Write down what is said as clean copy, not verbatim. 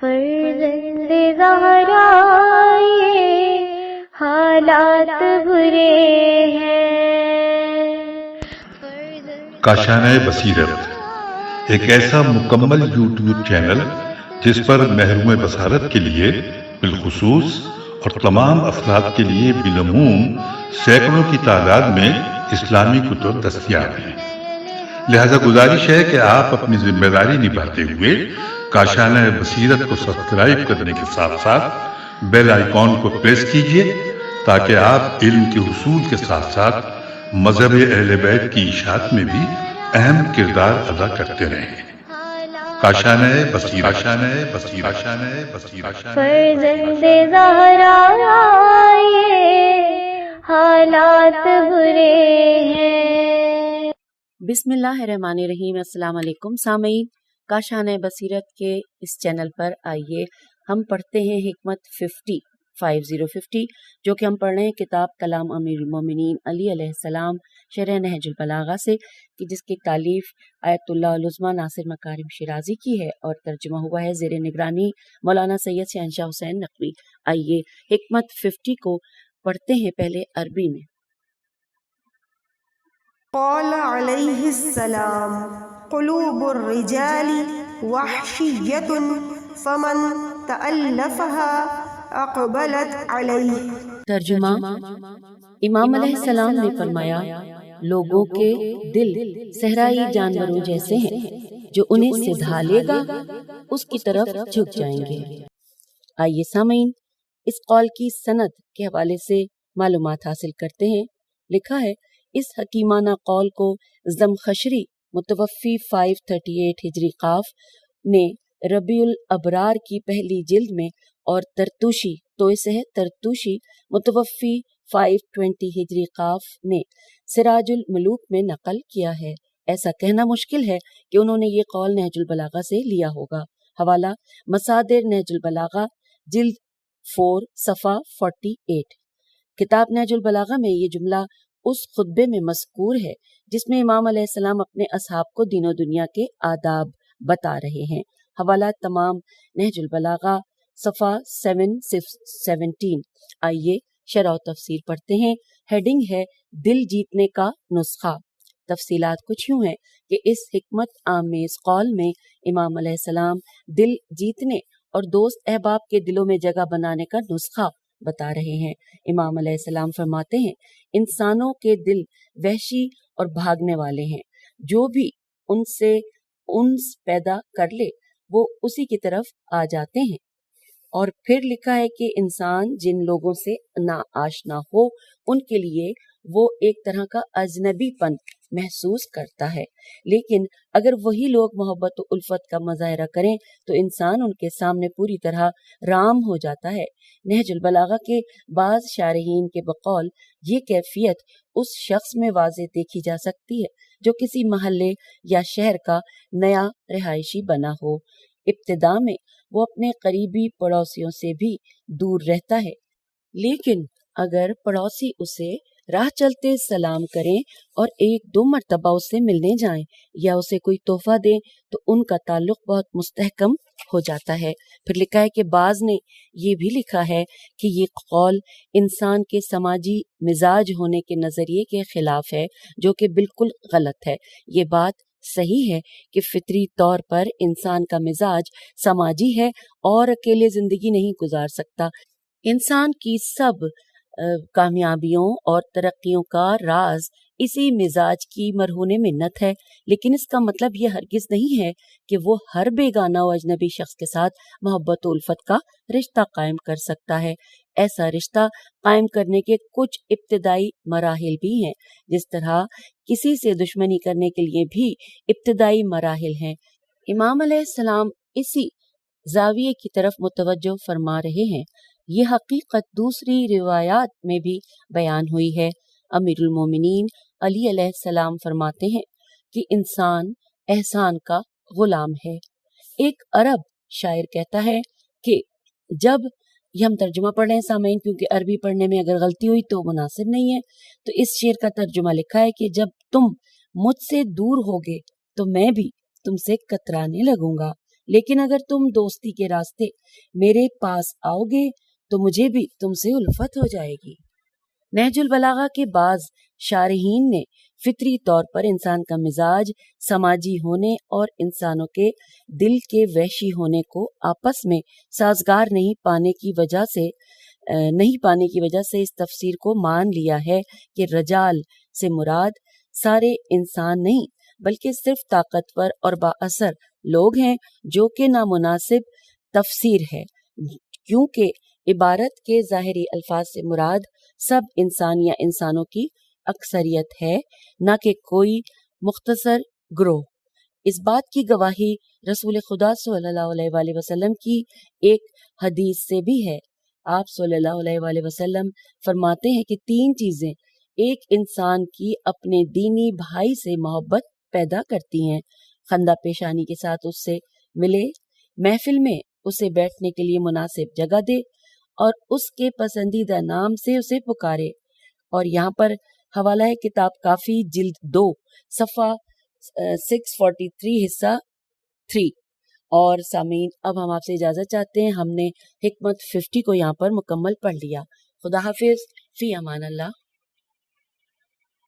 فرزند زہرا یہ حالات برے ہیں۔ کاشانۂ بصیرت ایک ایسا مکمل یوٹیوب چینل جس پر محروم بصارت کے لیے بالخصوص اور تمام افراد کے لیے بالعموم سینکڑوں کی تعداد میں اسلامی کتب دستیاب ہیں۔ لہذا گزارش ہے کہ آپ اپنی ذمہ داری نبھاتے ہوئے کاشانۂ بصیرت کو سبسکرائب کرنے کے ساتھ ساتھ بیل آئیکن کو پریس کیجیے تاکہ آپ علم کے حصول کے ساتھ ساتھ مذہب اہل بیت کی اشاعت میں بھی اہم کردار ادا کرتے رہیں۔ کاشانۂ بصیرت، کاشانۂ بصیرت، کاشانۂ بصیرت۔ فرزند زہرا یہ حالات برے ہیں۔ بسم اللہ الرحمن الرحیم۔ السلام علیکم سامعین، کاشانۂ بصیرت کے اس چینل پر آئیے ہم پڑھتے ہیں حکمت 50 جو کہ ہم پڑھ رہے ہیں کتاب کلام امیر المومنین علی علیہ السلام شرح نہج البلاغہ سے، کہ جس کی تالیف آیت اللہ العظمیٰ ناصر مکارم شیرازی کی ہے اور ترجمہ ہوا ہے زیر نگرانی مولانا سید شہنشاہ حسین نقوی۔ آئیے حکمت 50 کو پڑھتے ہیں پہلے عربی میں۔ قال علیہ السلام قلوب الرجال وحشیۃ فمن تألفها اقبلت علیہ۔ ترجمہ، امام علیہ السلام نے فرمایا لوگوں کے دل صحرائی جانوروں جیسے ہیں، جو انہیں سدھا لے گا اس کی طرف جھک جائیں گے۔ آئیے سامعین اس قول کی سند کے حوالے سے معلومات حاصل کرتے ہیں۔ لکھا ہے اس حکیمانہ قول کو زمخشری متوفی 538 ہجری قاف نے ربیع الابرار کی پہلی جلد میں اور ترتوشی ترتوشی متوفی 520 ہجری قاف نے سراج الملوک میں نقل کیا ہے۔ ایسا کہنا مشکل ہے کہ انہوں نے یہ قول نہج البلاغہ سے لیا ہوگا۔ حوالہ مصادر نہج البلاغہ جلد 4 صفحہ 48۔ کتاب نہج البلاغہ میں یہ جملہ اس خطبے میں مذکور ہے جس میں امام علیہ السلام اپنے اصحاب کو دین و دنیا کے آداب بتا رہے ہیں۔ حوالہ تمام نہج البلاغہ صفحہ 717۔ آئیے شرح و تفسیر پڑھتے ہیں۔ ہیڈنگ ہے دل جیتنے کا نسخہ۔ تفصیلات کچھ یوں ہیں کہ اس حکمت آمیز قول میں امام علیہ السلام دل جیتنے اور دوست احباب کے دلوں میں جگہ بنانے کا نسخہ بتا رہے ہیں۔ امام علیہ السلام فرماتے ہیں انسانوں کے دل وحشی اور بھاگنے والے ہیں، جو بھی ان سے انس پیدا کر لے وہ اسی کی طرف آ جاتے ہیں۔ اور پھر لکھا ہے کہ انسان جن لوگوں سے نا آشنا ہو ان کے لیے وہ ایک طرح کا اجنبی پن محسوس کرتا ہے، لیکن اگر وہی لوگ محبت و الفت کا مظاہرہ کریں تو انسان ان کے سامنے پوری طرح رام ہو جاتا ہے۔ نہج البلاغہ کے بعض شارحین کے بقول یہ کیفیت اس شخص میں واضح دیکھی جا سکتی ہے جو کسی محلے یا شہر کا نیا رہائشی بنا ہو۔ ابتدا میں وہ اپنے قریبی پڑوسیوں سے بھی دور رہتا ہے، لیکن اگر پڑوسی اسے راہ چلتے سلام کریں اور ایک دو مرتبہ اس سے ملنے جائیں یا اسے کوئی تحفہ دیں تو ان کا تعلق بہت مستحکم ہو جاتا ہے۔ پھر لکھا ہے کہ بعض نے یہ بھی لکھا ہے کہ یہ قول انسان کے سماجی مزاج ہونے کے نظریے کے خلاف ہے، جو کہ بالکل غلط ہے۔ یہ بات صحیح ہے کہ فطری طور پر انسان کا مزاج سماجی ہے اور اکیلے زندگی نہیں گزار سکتا۔ انسان کی سب کامیابیوں اور ترقیوں کا راز اسی مزاج کی مرہون منت ہے، لیکن اس کا مطلب یہ ہرگز نہیں ہے کہ وہ ہر بیگانہ و اجنبی شخص کے ساتھ محبت و الفت کا رشتہ قائم کر سکتا ہے۔ ایسا رشتہ قائم کرنے کے کچھ ابتدائی مراحل بھی ہیں، جس طرح کسی سے دشمنی کرنے کے لیے بھی ابتدائی مراحل ہیں۔ امام علیہ السلام اسی زاویے کی طرف متوجہ فرما رہے ہیں۔ یہ حقیقت دوسری روایات میں بھی بیان ہوئی ہے۔ امیر المومنین علی علیہ السلام فرماتے ہیں کہ انسان احسان کا غلام ہے۔ ایک عرب شاعر کہتا ہے کہ جب یہ ہم ترجمہ پڑھ رہے ہیں سامعین، کیونکہ عربی پڑھنے میں اگر غلطی ہوئی تو مناسب نہیں ہے، تو اس شعر کا ترجمہ لکھا ہے کہ جب تم مجھ سے دور ہوگے تو میں بھی تم سے کترانے لگوں گا۔ لیکن اگر تم دوستی کے راستے میرے پاس آؤ گے تو مجھے بھی تم سے الفت ہو جائے گی۔ نہج البلاغہ کے بعض شارحین نے فطری طور پر انسان کا مزاج سماجی ہونے اور انسانوں کے دل کے وحشی ہونے کو آپس میں سازگار نہیں پانے کی وجہ سے اس تفسیر کو مان لیا ہے کہ رجال سے مراد سارے انسان نہیں بلکہ صرف طاقتور اور با اثر لوگ ہیں، جو کہ نامناسب تفسیر ہے، کیونکہ عبارت کے ظاہری الفاظ سے مراد سب انسان یا انسانوں کی اکثریت ہے، نہ کہ کوئی مختصر گروہ۔ اس بات کی گواہی رسول خدا صلی اللہ علیہ وآلہ وسلم کی ایک حدیث سے بھی ہے۔ آپ صلی اللہ علیہ وآلہ وسلم فرماتے ہیں کہ 3 چیزیں ایک انسان کی اپنے دینی بھائی سے محبت پیدا کرتی ہیں: خندہ پیشانی کے ساتھ اس سے ملے، محفل میں اسے بیٹھنے کے لیے مناسب جگہ دے اور اس کے پسندیدہ نام سے اسے پکارے۔ اور یہاں پر حوالہ ہے کتاب کافی جلد 2 صفحہ 643 حصہ 3۔ اور سامعین، اب ہم آپ سے اجازت چاہتے ہیں، ہم نے حکمت 50 کو یہاں پر مکمل پڑھ لیا۔ خدا حافظ، فی امان اللہ۔